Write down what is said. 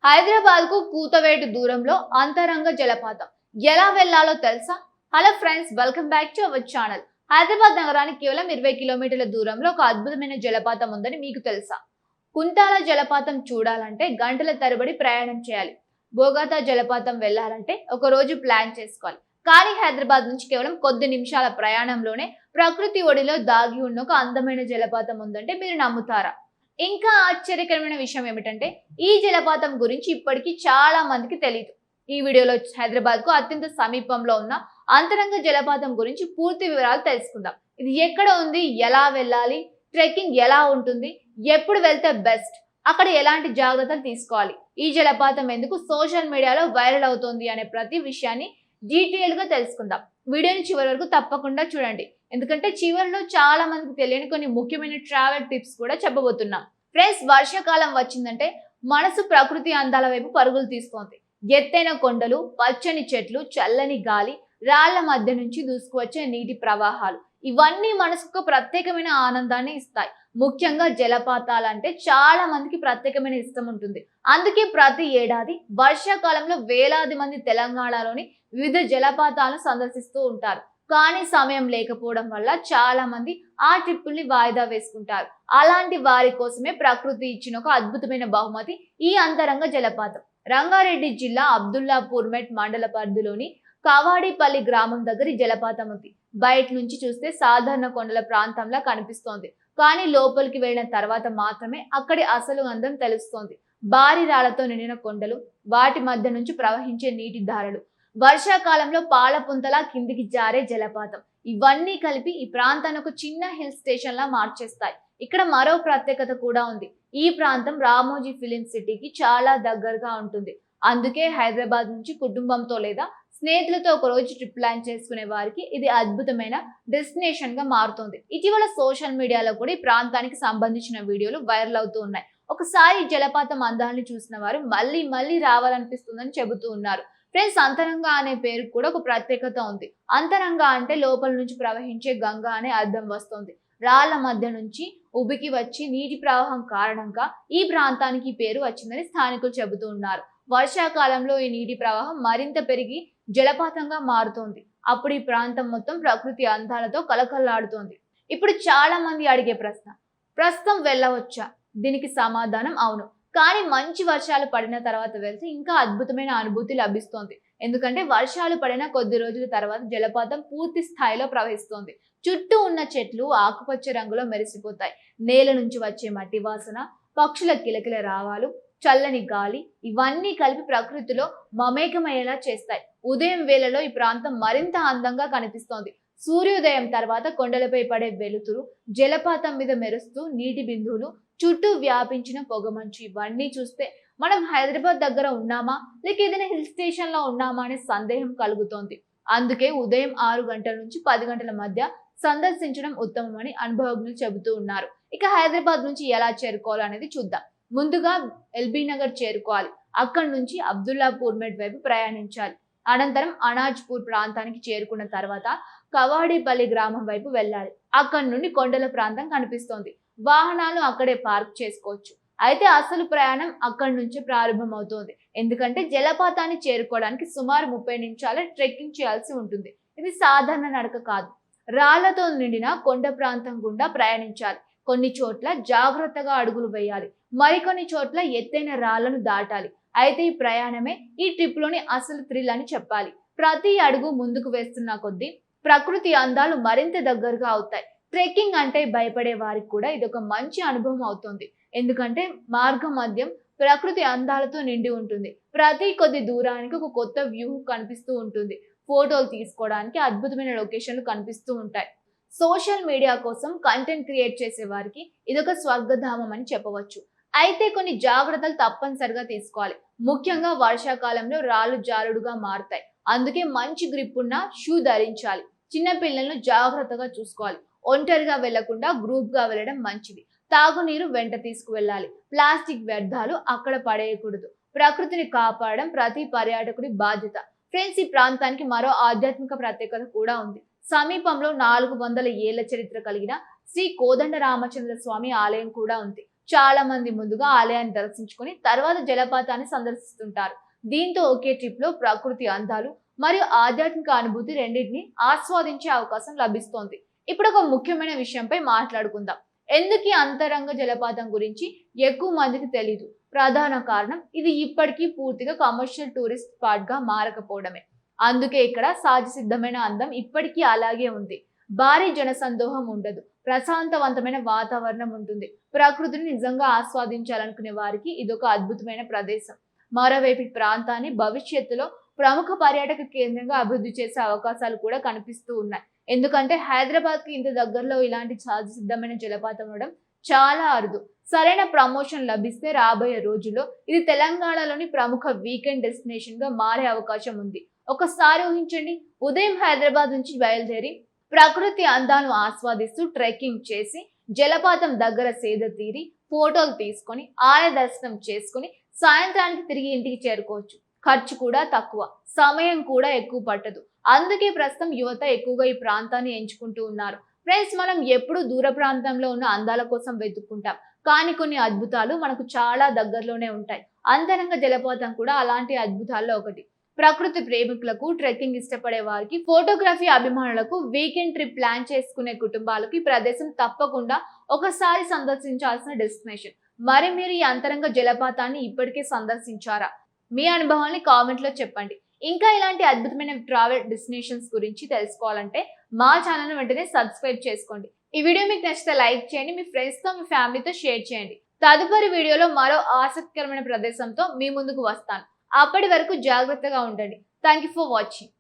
హైదరాబాద్ కు కూతవేటు దూరంలో అంతరంగ జలపాతం ఎలా వెళ్లాలో తెలుసా? Hello friends, welcome back to our channel. Hyderabad నగరానికి కేవలం 20 కిలోమీటర్ల దూరంలో ఒక అద్భుతమైన జలపాతం ఉందని మీకు తెలుసా? కుంతాల జలపాతం చూడాలంటే గంటల తరబడి ప్రయాణం చేయాలి. బోగాతా జలపాతం వెళ్లాలంటే ఒక రోజు ప్లాన్ చేసుకోవాలి. కానీ హైదరాబాద్ నుంచి కేవలం కొద్ది నిమిషాల ప్రయాణంలోనే ప్రకృతి ఒడిలో దాగి ఉన్న ఒక అందమైన జలపాతం ఉందంటే మీరు నమ్ముతారా? ఇంకా ఆశ్చర్యకరమైన విషయం ఏమిటంటే ఈ జలపాతం గురించి ఇప్పటికీ చాలా మందికి తెలియదు. ఈ వీడియోలో హైదరాబాద్ కు అత్యంత సమీపంలో ఉన్న అంతరంగ జలపాతం గురించి పూర్తి వివరాలు తెలుసుకుందాం. ఇది ఎక్కడ ఉంది, ఎలా వెళ్ళాలి, ట్రెక్కింగ్ ఎలా ఉంటుంది, ఎప్పుడు వెళ్తే బెస్ట్, అక్కడ ఎలాంటి జాగ్రత్తలు తీసుకోవాలి, ఈ జలపాతం ఎందుకు సోషల్ మీడియాలో వైరల్ అవుతోంది అనే ప్రతి విషయాన్ని డీటెయిల్ గా తెలుసుకుందాం. వీడియోని చివరి వరకు తప్పకుండా చూడండి, ఎందుకంటే చివరిలో చాలా మందికి తెలియని కొన్ని ముఖ్యమైన ట్రావెల్ టిప్స్ కూడా చెప్పబోతున్నాం. ఫ్రెండ్స్, వర్షాకాలం వచ్చిందంటే మనసు ప్రకృతి అందాల వైపు పరుగులు తీస్తోంది. ఎత్తైన కొండలు, పచ్చని చెట్లు, చల్లని గాలి, రాళ్ల మధ్య నుంచి దూసుకువచ్చే నీటి ప్రవాహాలు, ఇవన్నీ మనసుకు ప్రత్యేకమైన ఆనందాన్ని ఇస్తాయి. ముఖ్యంగా జలపాతాలంటే చాలా మందికి ప్రత్యేకమైన ఇష్టం ఉంటుంది. అందుకే ప్రతి ఏడాది వర్షాకాలంలో వేలాది మంది తెలంగాణలోని వివిధ జలపాతాలను సందర్శిస్తూ ఉంటారు. కానీ సమయం లేకపోవడం వల్ల చాలా మంది ఆ ట్రిప్పుల్ని వాయిదా వేసుకుంటారు. అలాంటి వారి కోసమే ప్రకృతి ఇచ్చిన ఒక అద్భుతమైన బహుమతి ఈ అంతరంగ జలపాతం. రంగారెడ్డి జిల్లా అబ్దుల్లాపూర్ మెట్ మండల పరిధిలోని కవాడిపల్లి గ్రామం దగ్గర ఈ జలపాతం ఉంది. బయట నుంచి చూస్తే సాధారణ కొండల ప్రాంతంలా కనిపిస్తోంది. కానీ లోపలికి వెళ్ళిన తర్వాత మాత్రమే అక్కడి అసలు అందం తెలుస్తోంది. భారీ రాళ్లతో నిండిన కొండలు, వాటి మధ్య నుంచి ప్రవహించే నీటి ధారలు, వర్షాకాలంలో పాలపుంతలా కిందికి జారే జలపాతం, ఇవన్నీ కలిపి ఈ ప్రాంతాన్ని ఒక చిన్న హిల్ స్టేషన్ లా మార్చేస్తాయి. ఇక్కడ మరో ప్రత్యేకత కూడా ఉంది. ఈ ప్రాంతం రామోజీ ఫిలిం సిటీకి చాలా దగ్గరగా ఉంటుంది. అందుకే హైదరాబాద్ నుంచి కుటుంబంతో లేదా స్నేహితులతో ఒక రోజు ట్రిప్ ప్లాన్ చేసుకునే వారికి ఇది అద్భుతమైన డెస్టినేషన్ గా మారుతుంది. ఇటీవల సోషల్ మీడియాలో కూడా ఈ ప్రాంతానికి సంబంధించిన వీడియోలు వైరల్ అవుతూ ఉన్నాయి. ఒకసారి జలపాతం అందాన్ని చూసిన వారు మళ్ళీ మళ్ళీ రావాలనిపిస్తుందని చెబుతూ ఉన్నారు. ఫ్రెండ్స్, అంతరంగ అనే పేరు కూడా ఒక ప్రత్యేకత ఉంది. అంతరంగ అంటే లోపల నుంచి ప్రవహించే గంగ అనే అర్థం వస్తుంది. రాళ్ల మధ్య నుంచి ఉబికి వచ్చి నీటి ప్రవాహం కారణంగా ఈ ప్రాంతానికి పేరు వచ్చిందని స్థానికులు చెబుతూ ఉన్నారు. వర్షాకాలంలో ఈ నీటి ప్రవాహం మరింత పెరిగి జలపాతంగా మారుతోంది. అప్పుడు ఈ ప్రాంతం మొత్తం ప్రకృతి అందాలతో కలకల్లాడుతోంది. ఇప్పుడు చాలా మంది అడిగే ప్రశ్న, ప్రస్తుతం వెళ్ళవచ్చా? దీనికి సమాధానం అవును. కానీ మంచి వర్షాలు పడిన తర్వాత వెళ్తే ఇంకా అద్భుతమైన అనుభూతి లభిస్తోంది. ఎందుకంటే వర్షాలు పడిన కొద్ది రోజుల తర్వాత జలపాతం పూర్తి స్థాయిలో ప్రవహిస్తోంది. చుట్టూ ఉన్న చెట్లు ఆకుపచ్చ రంగులో మెరిసిపోతాయి. నేల నుంచి వచ్చే మట్టి వాసన, పక్షుల కిలకిల రావాలు, చల్లని గాలి, ఇవన్నీ కలిపి ప్రకృతిలో మమేకమయ్యేలా చేస్తాయి. ఉదయం వేళలో ఈ ప్రాంతం మరింత అందంగా కనిపిస్తోంది. సూర్యోదయం తర్వాత కొండలపై పడే వెలుతురు, జలపాతం మీద మెరుస్తూ నీటి బిందువులు, చుట్టూ వ్యాపించిన పొగమంచు, ఇవన్నీ చూస్తే మనం హైదరాబాద్ దగ్గర ఉన్నామా లేక ఏదైనా హిల్ స్టేషన్ లో ఉన్నామా అనే సందేహం కలుగుతోంది. అందుకే ఉదయం 6 గంటల నుంచి 10 గంటల మధ్య సందర్శించడం ఉత్తమమని అనుభవజ్ఞులు చెబుతూ ఉన్నారు. ఇక హైదరాబాద్ నుంచి ఎలా చేరుకోవాలనేది చూద్దాం. ముందుగా ఎల్బీ నగర్ చేరుకోవాలి. అక్కడి నుంచి అబ్దుల్లాపూర్ మెట్ వైపు ప్రయాణించాలి. అనంతరం అనాజ్పూర్ ప్రాంతానికి చేరుకున్న తర్వాత కవాడిపల్లి గ్రామం వైపు వెళ్ళాలి. అక్కడి నుండి కొండల ప్రాంతం కనిపిస్తోంది. వాహనాలు అక్కడే పార్క్ చేసుకోవచ్చు. అయితే అసలు ప్రయాణం అక్కడి నుంచి ప్రారంభమవుతోంది. ఎందుకంటే జలపాతాన్ని చేరుకోవడానికి సుమారు 30 నిమిషాల ట్రెక్కింగ్ చేయాల్సి ఉంటుంది. ఇది సాధారణ నడక కాదు. రాళ్లతో నిండిన కొండ ప్రాంతం గుండా ప్రయాణించాలి. కొన్ని చోట్ల జాగ్రత్తగా అడుగులు వేయాలి, మరికొన్ని చోట్ల ఎత్తైన రాళ్లను దాటాలి. అయితే ఈ ప్రయాణమే ఈ ట్రిప్ లోని అసలు థ్రిల్ అని చెప్పాలి. ప్రతి అడుగు ముందుకు వేస్తున్న కొద్దీ ప్రకృతి అందాలు మరింత దగ్గరగా అవుతాయి. ట్రెక్కింగ్ అంటే భయపడే వారికి కూడా ఇది ఒక మంచి అనుభవం అవుతుంది. ఎందుకంటే మార్గం మధ్యం ప్రకృతి అందాలతో నిండి ఉంటుంది. ప్రతి కొద్ది దూరానికి ఒక కొత్త వ్యూ కనిపిస్తూ ఉంటుంది. ఫోటోలు తీసుకోవడానికి అద్భుతమైన లొకేషన్లు కనిపిస్తూ ఉంటాయి. సోషల్ మీడియా కోసం కంటెంట్ క్రియేట్ చేసే వారికి ఇదొక స్వర్గధామం అని చెప్పవచ్చు. అయితే కొన్ని జాగ్రత్తలు తప్పనిసరిగా తీసుకోవాలి. ముఖ్యంగా వర్షాకాలంలో రాళ్లు జారుడుగా మారుతాయి. అందుకే మంచి గ్రిప్ ఉన్న షూ ధరించాలి. చిన్న పిల్లలను జాగ్రత్తగా చూసుకోవాలి. ఒంటరిగా వెళ్లకుండా గ్రూప్ గా వెళ్ళడం మంచిది. తాగునీరు వెంట తీసుకువెళ్ళాలి. ప్లాస్టిక్ వ్యర్థాలు అక్కడ పడేయకూడదు. ప్రకృతిని కాపాడడం ప్రతి పర్యాటకుడి బాధ్యత. ఫ్రెండ్స్, ఈ ప్రాంతానికి మరో ఆధ్యాత్మిక ప్రత్యేకత కూడా ఉంది. సమీపంలో 400 ఏళ్ల చరిత్ర కలిగిన శ్రీ కోదండ రామచంద్ర స్వామి ఆలయం కూడా ఉంది. చాలా మంది ముందుగా ఆలయాన్ని దర్శించుకుని తర్వాత జలపాతాన్ని సందర్శిస్తుంటారు. దీంతో ఒకే ట్రిప్ లో ప్రకృతి అందాలు మరియు ఆధ్యాత్మిక అనుభూతి రెండింటిని ఆస్వాదించే అవకాశం లభిస్తోంది. ఇప్పుడు ఒక ముఖ్యమైన విషయంపై మాట్లాడుకుందాం. ఎందుకు ఈ అంతరంగ జలపాతం గురించి ఎక్కువ మందికి తెలీదు? ప్రధాన కారణం ఇది ఇప్పటికీ పూర్తిగా కమర్షియల్ టూరిస్ట్ స్పాట్ గా మారకపోవడమే. అందుకే ఇక్కడ సహజ సిద్ధమైన అందం ఇప్పటికీ అలాగే ఉంది. భారీ జనసందోహం ఉండదు, ప్రశాంతవంతమైన వాతావరణం ఉంటుంది. ప్రకృతిని నిజంగా ఆస్వాదించాలనుకునే వారికి ఇదొక అద్భుతమైన ప్రదేశం. మరోవైపు ఈ ప్రాంతాన్ని భవిష్యత్తులో ప్రముఖ పర్యాటక కేంద్రంగా అభివృద్ధి చేసే అవకాశాలు కూడా కనిపిస్తూ ఉన్నాయి. ఎందుకంటే హైదరాబాద్ కి ఇంత దగ్గరలో ఇలాంటి సహజ సిద్ధమైన జలపాతం ఉండడం చాలా అరుదు. సరైన ప్రమోషన్ లభిస్తే రాబోయే రోజుల్లో ఇది తెలంగాణలోని ప్రముఖ వీకెండ్ డెస్టినేషన్ గా మారే అవకాశం ఉంది. ఒకసారి ఊహించండి, ఉదయం హైదరాబాద్ నుంచి బయలుదేరి ప్రకృతి అందాలను ఆస్వాదిస్తూ ట్రెక్కింగ్ చేసి జలపాతం దగ్గర సేద తీరి ఫోటోలు తీసుకొని ఆలయ దర్శనం చేసుకుని సాయంత్రానికి తిరిగి ఇంటికి చేరుకోవచ్చు. ఖర్చు కూడా తక్కువ, సమయం కూడా ఎక్కువ పట్టదు. అందుకే ప్రస్తుతం యువత ఎక్కువగా ఈ ప్రాంతాన్ని ఎంచుకుంటూ ఉన్నారు. ఫ్రెండ్స్, మనం ఎప్పుడు దూర ప్రాంతంలో ఉన్న అందాల కోసం వెతుక్కుంటాం, కానీ కొన్ని అద్భుతాలు మనకు చాలా దగ్గరలోనే ఉంటాయి. అంతరంగ జలపాతం కూడా అలాంటి అద్భుతాల్లో ఒకటి. ప్రకృతి ప్రేమికులకు, ట్రెక్కింగ్ ఇష్టపడే వారికి, ఫోటోగ్రఫీ అభిమానులకు, వీకెండ్ ట్రిప్ ప్లాన్ చేసుకునే కుటుంబాలకు ఈ ప్రదేశం తప్పకుండా ఒకసారి సందర్శించాల్సిన డెస్టినేషన్. మరి మీరు ఈ అంతరంగ జలపాతాన్ని ఇప్పటికే సందర్శించారా? మీ అనుభవాన్ని కామెంట్ లో చెప్పండి. ఇంకా ఇలాంటి అద్భుతమైన ట్రావెల్ డెస్టినేషన్స్ గురించి తెలుసుకోవాలంటే మా ఛానల్ వెంటనే సబ్స్క్రైబ్ చేసుకోండి. ఈ వీడియో మీకు నచ్చితే లైక్ చేయండి, మీ ఫ్రెండ్స్ తో, మీ ఫ్యామిలీతో షేర్ చేయండి. తదుపరి వీడియోలో మరో ఆసక్తికరమైన ప్రదేశంతో మీ ముందుకు వస్తాను. అప్పటి వరకు జాగ్రత్తగా ఉండండి. Thank you for watching.